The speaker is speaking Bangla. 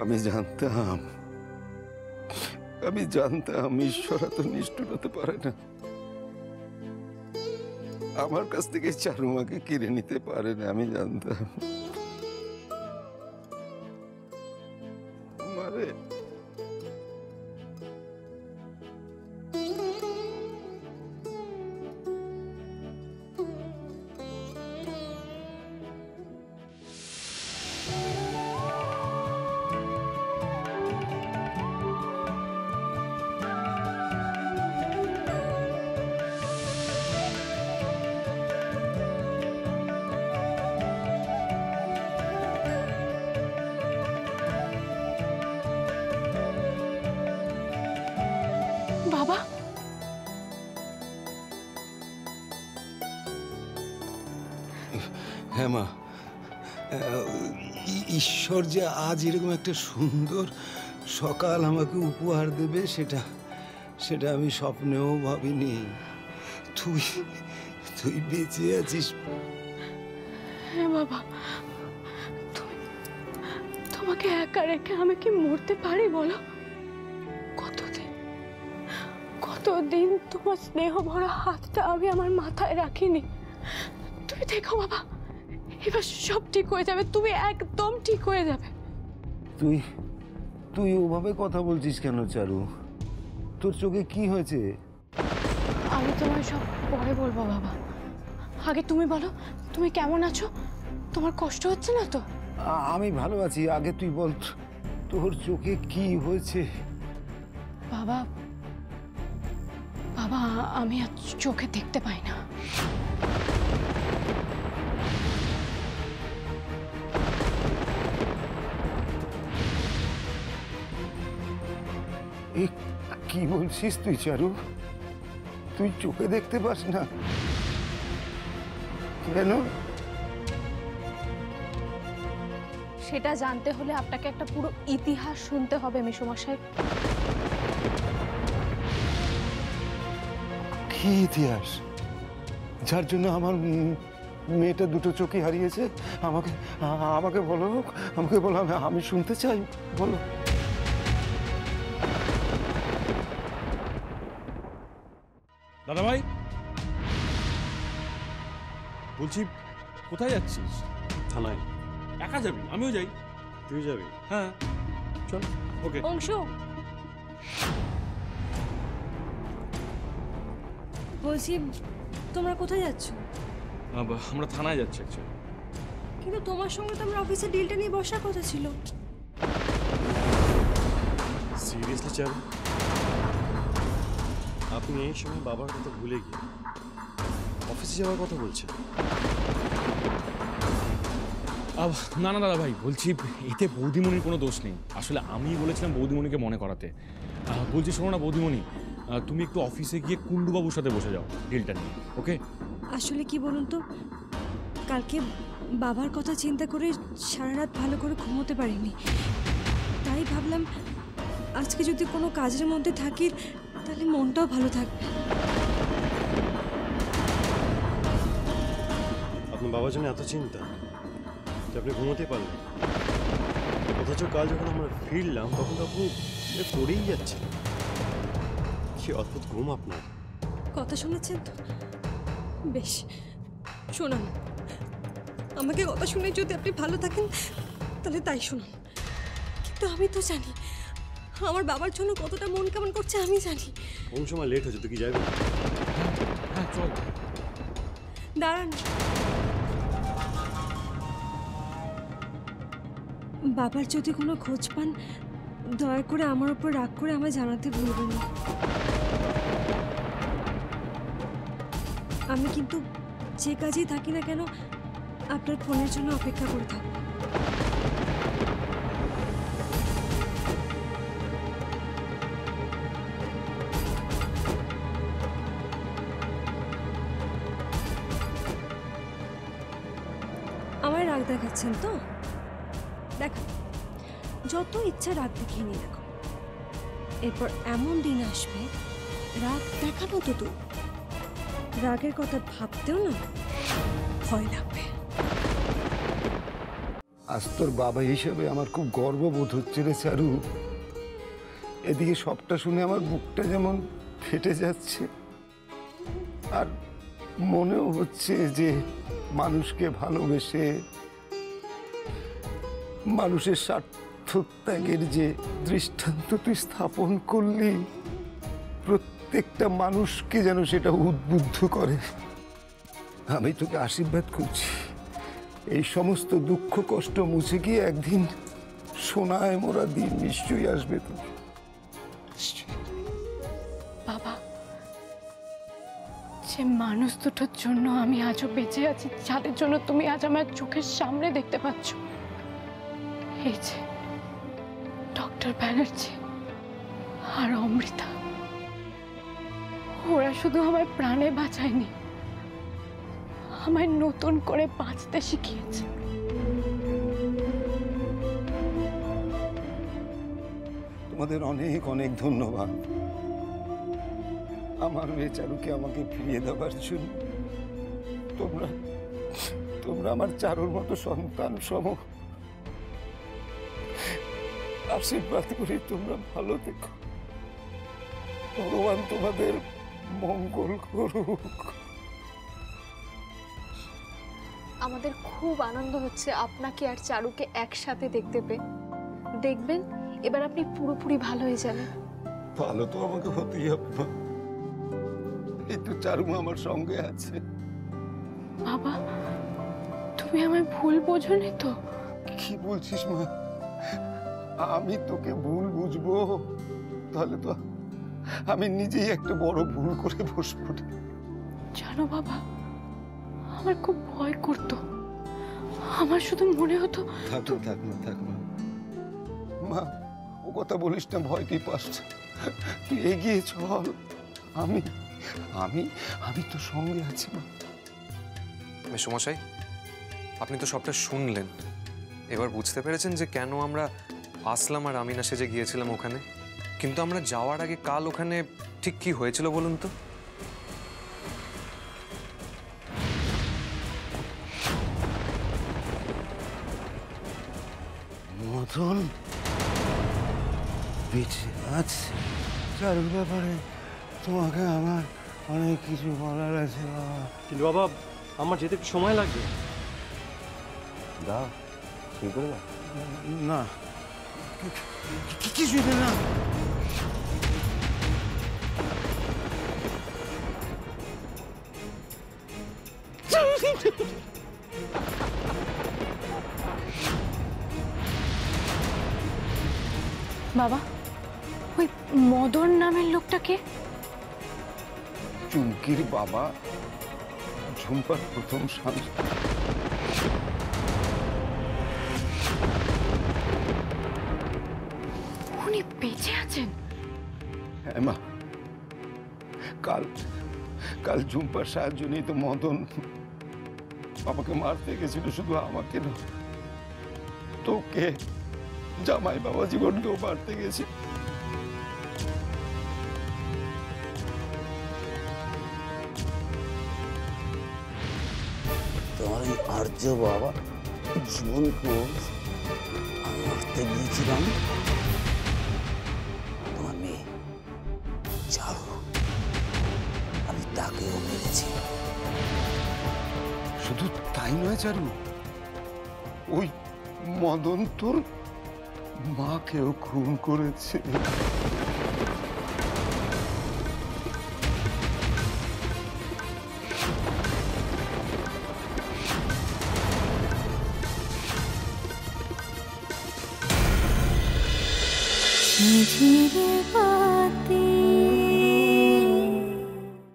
আমি জানতাম, আমি জানতাম ঈশ্বর এত নিষ্ঠুর হতে পারে না। আমার কাছ থেকে চারুমাকে কিনে নিতে পারে না, আমি জানতাম। মারে বাবা, হ্যাঁ মা, ঈশ্বর যে আজ এরকম একটা সুন্দর সকাল আমাকে উপহার দেবে সেটা আমি স্বপ্নেও ভাবিনি। তুই তুই বেঁচে আছিস। হ্যাঁ বাবা, তোমাকে একা রেখে আমি কি মরতে পারি বলো? কতদিন তোমার স্নেহ ভরা হাতটা আমি আমার মাথায় রাখিনি। তুমি দেখো বাবা, এবার সব ঠিক হয়ে যাবে, তুমি একদম ঠিক হয়ে যাবে। তুই ওভাবে কথা বলছিস কেন চারু? তোর চোখে কি হয়েছে? আমি তোমায় সব পরে বলবো বাবা, আগে তুমি বলো তুমি কেমন আছো, তোমার কষ্ট হচ্ছে না তো? আমি ভালো আছি, আগে তুই বল তোর চোখে কি হয়েছে? বাবা বাবা আমি আর চোখে দেখতে পাই না। কি বলছিস তুই চারু? তুই চোখে দেখতে পাস না কেন? সেটা জানতে হলে আপনাকে একটা পুরো ইতিহাস শুনতে হবে মেসোমশাই। কি ইতিহাস? যার জন্য আমার মেয়েটা দুটো চোখই হারিয়েছে? আমাকে বলো, আমাকে বলো, আমি শুনতে চাই, বলো। দাদা ভাই, বলছি কোথায় যাচ্ছিস? থানায়। একা যাবি? আমিও যাই। তুই যাবি? হ্যাঁ চল। ওকে। অংশু, বলছি তোমরা কোথায় যাচ্ছ? আমরা থানায় যাচ্ছি অ্যাকচুয়ালি। কিন্তু তোমার সঙ্গে তো আমরা অফিসে ডিলটা নিয়ে বসার কথা ছিল। সিরিয়াসলি চারু, আপনি এই সময় বাবার কথা ভুলে গিয়ে অফিসে যাওয়ার কথা বলছেন? না না দাদা ভাই, বলছি এতে বৌদিমণির কোনো দোষ নেই। আসলে আমি বলেছিলাম বৌদিমণিকে মনে করাতে। বলছি শোনো না বৌদিমণি, তুমি একটু অফিসে গিয়ে কুণ্ডুবাবুর সাথে বসে যাও ডিলটা নিয়ে, ওকে? আসলে কি বলুন তো, কালকে বাবার কথা চিন্তা করে সারা রাত ভালো করে ঘুমোতে পারিনি, তাই ভাবলাম আজকে যদি কোনো কাজের মধ্যে থাকি তাহলে মনটাও ভালো থাকবে। আপনার বাবার জন্য এত চিন্তা যে আপনি ঘুমোতে পারলেন, অথচ কাল যখন আমরা ফিরলাম তখন তো আপনি পড়েই যাচ্ছেন। কি অদ্ভুত ঘুম আপনার। কথা শুনেছেন তো? বেশ, শোনান, আমাকে কথা শুনে যদি আপনি ভালো থাকেন তাহলে তাই শুনুন। কিন্তু আমি তো জানি আমার বাবার জন্য কতটা মন কেমন করছে, আমি জানি। কোন সময় লেট হচ্ছে, তুই কি যাবি? হ্যাঁ চল। দাঁড়ান, বাবার যদি কোনো খোঁজ পান দয়া করে আমার উপর রাগ করে আমায় জানাতে ভুলবেন না। আমি কিন্তু যে কাজেই থাকি না কেন আপনার ফোনের জন্য অপেক্ষা করে থাকবো। আমায় রাগ দেখাচ্ছেন তো? দেখো, যত ইচ্ছা রাগ দেখিয়ে নিয়ে দেখো, এরপর এমন দিন আসবে রাগ দেখানো তো তো রাগের কথা ভাবতেও না ভয় লাগবে। আজ তোর বাবা হিসেবে আমার খুব গর্ববোধ হচ্ছে রে চারু। এদিকে সবটা শুনে আমার বুকটা যেমন ফেটে যাচ্ছে, আর মনেও হচ্ছে যে মানুষকে ভালোবেসে মানুষের স্বার্থ ত্যাগের যে দৃষ্টান্ত তুই স্থাপন করলি, প্রত্যেকটা মানুষকে যেন সেটা উদ্বুদ্ধ করে। আমি তোকে আশীর্বাদ করছি, এই সমস্ত দুঃখ কষ্ট মুছে গিয়ে একদিন সোনায় মোরা দিন নিশ্চয়ই আসবে তোর। বাবা, যে মানুষ দুটোর জন্য আমি আজও বেঁচে আছি, যাদের জন্য তুমি আজ আমার চোখের সামনে দেখতে পাচ্ছ, এই যে ডক্টর ব্যানার্জি আর অমৃতা, ওরা শুধু আমার প্রাণে বাঁচায়নি, আমায় নতুন করে বাঁচতে শিখিয়েছে। তোমাদের অনেক অনেক ধন্যবাদ আমার মেয়ে চারুকে আমাকে ফিরিয়ে দেওয়ার জন্য। তোমরা তোমরা আমার চারুর মতো সন্তান সম। আশীর্বাদ করি তোমরা ভালো থেকো, ভগবান তোমাদের মঙ্গল করুক। আমাদের খুব আনন্দ হচ্ছে আপনাকে আর চারুকে একসাথে দেখতে পেয়ে। দেখবেন এবার আপনি পুরোপুরি ভালো হয়ে যাবেন। ভালো তো আমাকে হতেই হবে মা, এই তো চারু আমার সঙ্গে আছে। বাবা, তুমি আমায় ভুল বোঝোনি তো? কি বলছিস মা? আমি তোকে ভুল বুঝবো? তাহলে তো আমি নিজেই একটা বড় ভুল করে বসবো। জানো বাবা, আমার খুব ভয় করতো। আমার শুধু মনে হতো থাক না মা, ও কথা বলিস না, ভয় কি পাস? তুই এগিয়ে চল, আমি আমি আমি তো সঙ্গে আছি মা। মেসোমশাই, আপনি তো সবটা শুনলেন, এবার বুঝতে পেরেছেন যে কেন আমরা আসলাম আর আমিনা সেজে গিয়েছিলাম ওখানে। কিন্তু আমরা যাওয়ার আগে কাল ওখানে ঠিক কি হয়েছিল বলুন তো? মদন বেঁচে আছে, চারুর ব্যাপারে তোমাকে আমার অনেক কিছু বলার আছে বাবা। কিন্তু বাবা, আমার যেতে একটু সময় লাগবে। দাও ঠিক করে দাও। না, কিছুই না। বাবা, ওই মদন নামের লোকটা কে? চুমকির বাবা, ঝুম্পার প্রথম স্বামী। উনি বেঁচে আছেন? হ্যাঁ মা, কাল ঝুম্পার সাহায্য নিয়ে তো মদন আমাকে মারতে গেছিল। শুধু আমাকে না, তোকে, জামাই বাবা জীবনকেও মারতে গেছে। তোমার এই আর্য বাবা জীবনকে আমি মারতে গিয়েছিলাম। তোমার মেয়ে চারু, আমি তাকেও মেরেছি। শুধু তাই নয় চারু, ওই মদন তোর মাকেও খুন করেছে। ঝিরে বাতি